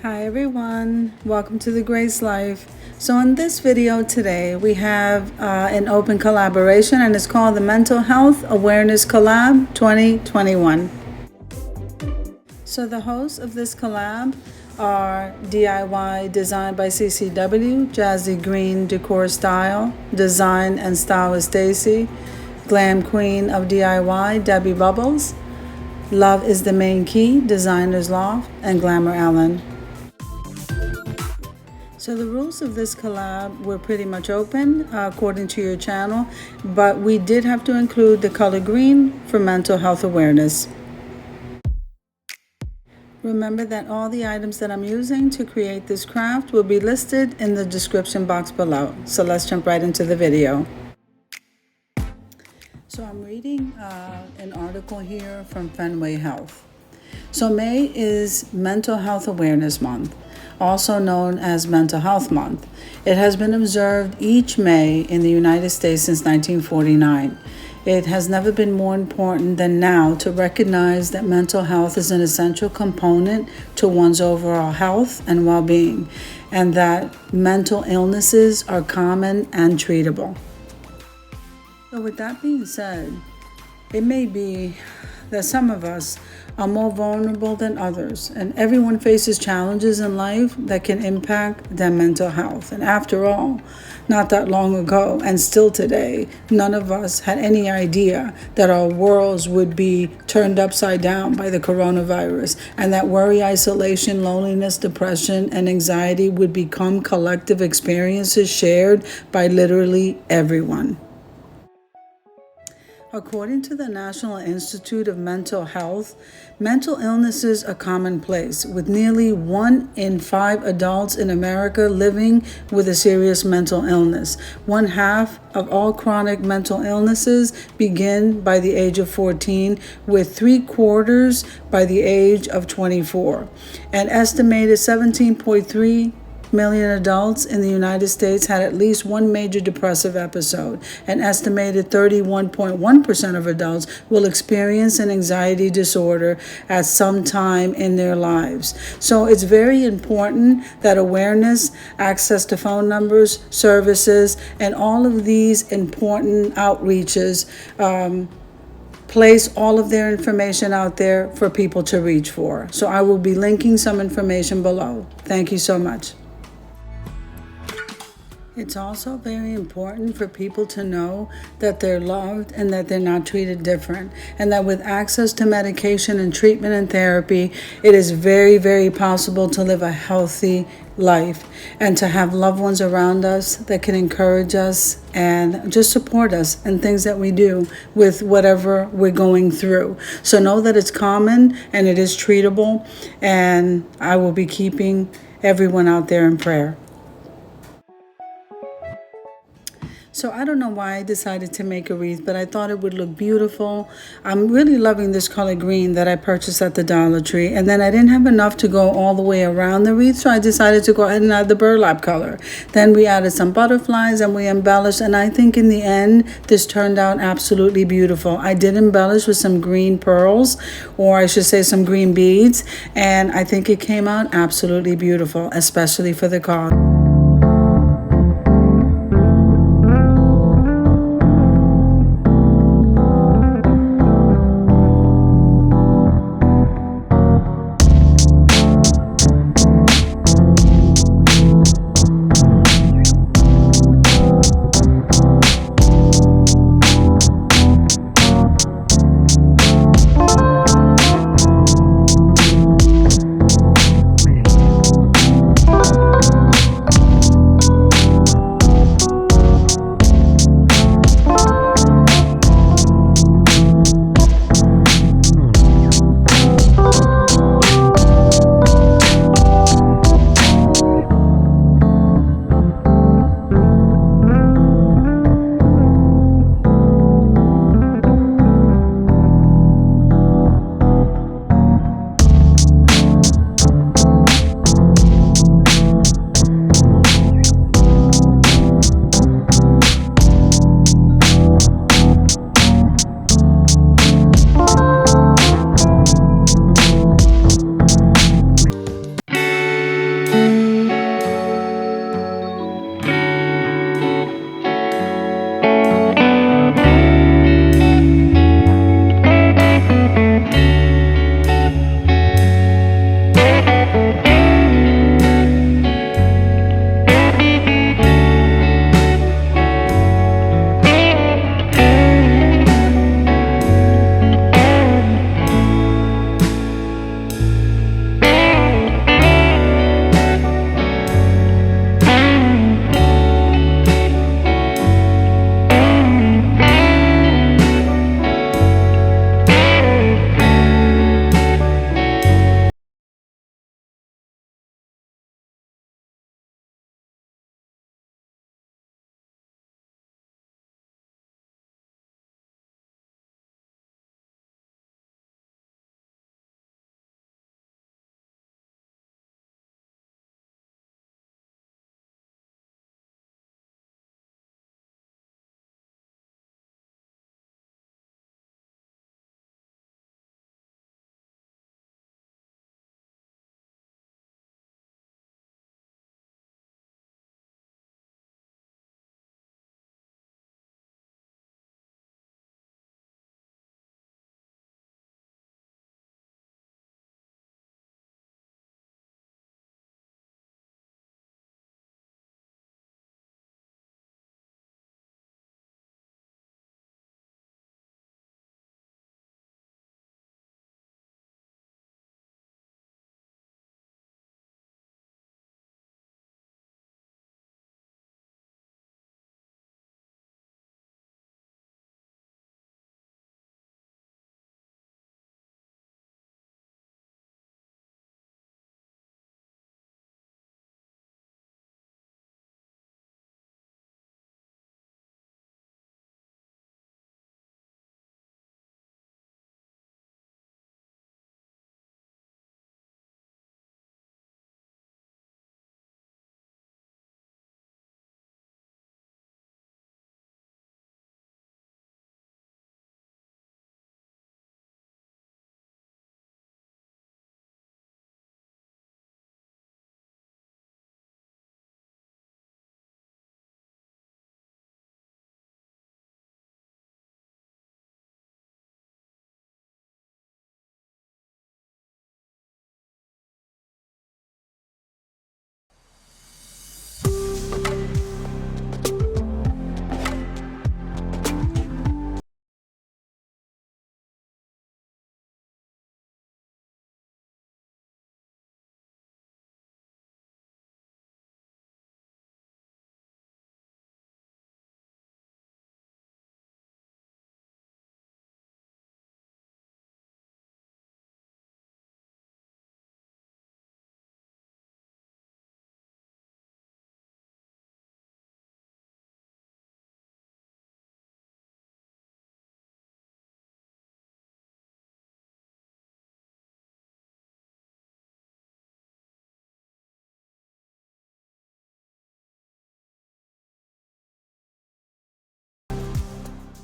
Hi everyone, welcome to the Grace Life. So in this video today we have an open collaboration and it's called the Mental Health Awareness Collab 2021. So the hosts of this collab are DIY Design by CCW, JaziGreen Decor Style, Design and Style with Stacy, Glam Queen of DIY, Debby Bubbles, Love is the Main Key, Designers Loft, and Glamour Ellen. So the rules of this collab were pretty much open according to your channel, but we did have to include the color green for mental health awareness. Remember that all the items that I'm using to create this craft will be listed in the description box below. So let's jump right into the video. So I'm reading an article here from Fenway Health. So May is Mental Health Awareness Month, also known as Mental Health Month. It has been observed each May in the United States since 1949. It has never been more important than now to recognize that mental health is an essential component to one's overall health and well-being, and that mental illnesses are common and treatable. So with that being said, it may be that some of us are more vulnerable than others, and everyone faces challenges in life that can impact their mental health. And after all, not that long ago, and still today, none of us had any idea that our worlds would be turned upside down by the coronavirus, and that worry, isolation, loneliness, depression, and anxiety would become collective experiences shared by literally everyone. According to the National Institute of Mental Health, mental illnesses are commonplace, with nearly 1 in 5 adults in America living with a serious mental illness. 1/2 of all chronic mental illnesses begin by the age of 14, with 3/4 by the age of 24. An estimated 17.3 million adults in the United States had at least one major depressive episode. An estimated 31.1% of adults will experience an anxiety disorder at some time in their lives. So it's very important that awareness, access to phone numbers, services, and all of these important outreaches place all of their information out there for people to reach for. So I will be linking some information below. Thank you so much. It's also very important for people to know that they're loved and that they're not treated different, and that with access to medication and treatment and therapy, it is very, very possible to live a healthy life and to have loved ones around us that can encourage us and just support us in things that we do with whatever we're going through. So know that it's common and it is treatable, and I will be keeping everyone out there in prayer. So I don't know why I decided to make a wreath, but I thought it would look beautiful. I'm really loving this color green that I purchased at the Dollar Tree. And then I didn't have enough to go all the way around the wreath, so I decided to go ahead and add the burlap color. Then we added some butterflies and we embellished, and I think in the end, this turned out absolutely beautiful. I did embellish with some green pearls, or I should say some green beads, and I think it came out absolutely beautiful, especially for the card.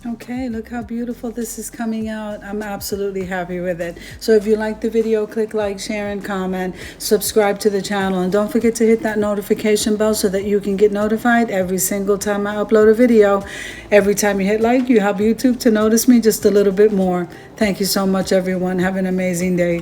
Okay, look how beautiful this is coming out. I'm absolutely happy with it. So if you like the video, click like, share, and comment. Subscribe to the channel. And don't forget to hit that notification bell so that you can get notified every single time I upload a video. Every time you hit like, you help YouTube to notice me just a little bit more. Thank you so much, everyone. Have an amazing day.